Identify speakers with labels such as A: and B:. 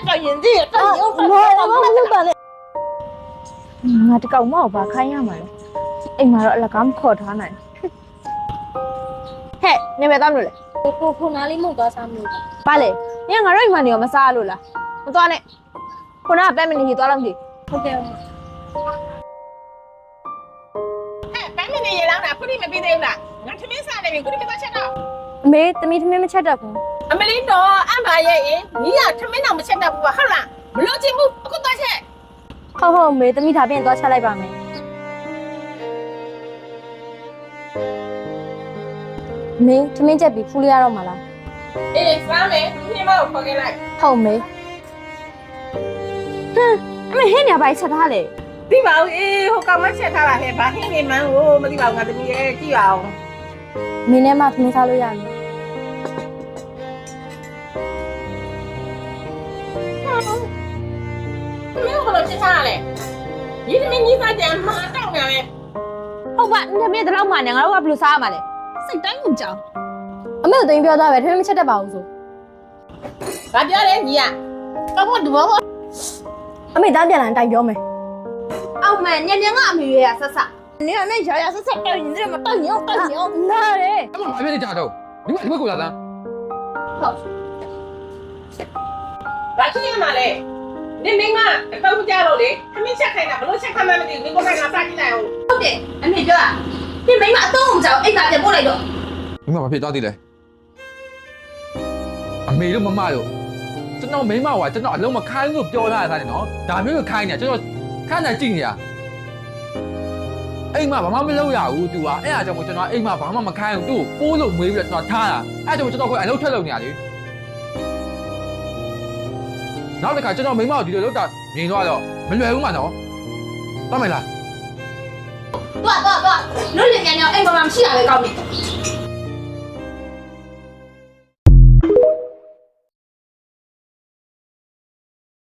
A: 到眼睛，到你又
B: ပါလေငါတကောင်မောက်ပါခိုင်းရမှာလေအိမ်မှာတော့အလကားမခေါ်ထားနိုင်ဟဲ့နေမသားမလို့လေ
A: 我哪里没多少米？
B: ပါလေညငါတို့အိမ်မှာနေရောမစားလို့လားမသွားနဲ့ခုနကပဲမနေကြီးသွားလောက်ကြီး
A: OK。
C: 哎，白米的也让他，不你们别的了，俺吃面啥的，不你们咋吃的？
B: အမေတမီးသမီးမချက်တတ်ဘူး
C: အမလေးတော့အမရဲ့ညီကထမင်းတော့မချက်တတ်ဘူးဟုတ်လားမလို့ချင်ဘူးအခုတော့ချက်
B: ဟုတ်အမေတမီးဒါပြင်သွားချက်လိုက်ပါမယ်မင်းသမင်းချက်ပြီးဖူးလိုက်ရတော့မှာလား
C: အေးစားမယ်ညီမကိုခေါ်ခဲ့လိုက်
B: ဟုတ်မေဟမ်အမေဟင်းနေပါချက်ထားလေ
C: သိပါဦးအေးဟိုကောင်မချက်ထားတာဟဲ့ဘာဟင်းနေမှန်းကိုမသိပါဘူးငါသမီးရဲ့ကြည့်အောင်
B: မင်းနဲ့မှသမင်းစားလို့ရမယ်
C: သမီးကိုတော့ချက်ထားရတယ်ညီသမီးညီစားကြမှာတောက်နေတယ်
B: ဟုတ်ပါသမင်းတလောက်မှနေငါတို့ကဘယ်လိုစားရမှာလဲ
A: စိတ်တိုင်းကုန်ကြောင်
B: အမေကိုတင်ပြောသားပဲသမင်းမချက်တတ်ပါဘူးဆို
C: ဘာပြောလဲညီက
A: တော့ဒီဘော
B: အမေသားပြန်လာတိုင်ပြောမယ်
A: အောင်မညညကအမေရဆက်ဆက်你看那小鸭是在到你这么到你到你
B: လာတယ်
D: အဲ့မှာအပြည့်ကြတော့ဒီဘက်ကိုလာသား
C: ဘာကြည့်ရမှာလဲနေမင်းကတော့ကြလို့လေသမီးချက်ခိုင်းတာဘလို့ချက်ခိုင်းမှမသိဘူးဒီကိုကငါစားကြည့်လိုက်အောင်
A: ဟုတ်တယ်အမေပြောတာဒီမိမအတော့မကြောက်အိတ်ကပြန်ပို့လိုက်တော့
D: ဒီမှာမဖြစ်သွားသေးလဲအမေတို့မမတို့ကျွန်တော်မိမကကျွန်တော်အလုံးမခိုင်းလို့ပြောထားတာနဲ့နော်ဒါမျိုးကိုခိုင်းနေကျွန်တော်ခန်းနိုင်ကြည့်နေရအိမ်မှာဘာမှမလုပ်ရဘူး तू อ่ะအဲ့အားကြောင့်ကျွန်တော်အိမ်မှာဘာမှမခိုင်းဘူး तू ပိုးလို့မွေးပြီးတော့ကျွန်တော်ထားတာအဲ့ကြောင့်ကျွန်တော်ကအလုပ်ထွက်လုပ်နေရလေနောက်တစ်ခါကျွန်တော်မိမကိုဒီလိုလုပ်တာမြင်တော့မလွယ်ဘူးမှနော်တတ်မယ်လား
A: တော့လွတ်လည်ညညအိမ်ပေါ်မှာမရှိတာပဲကောင်းတယ်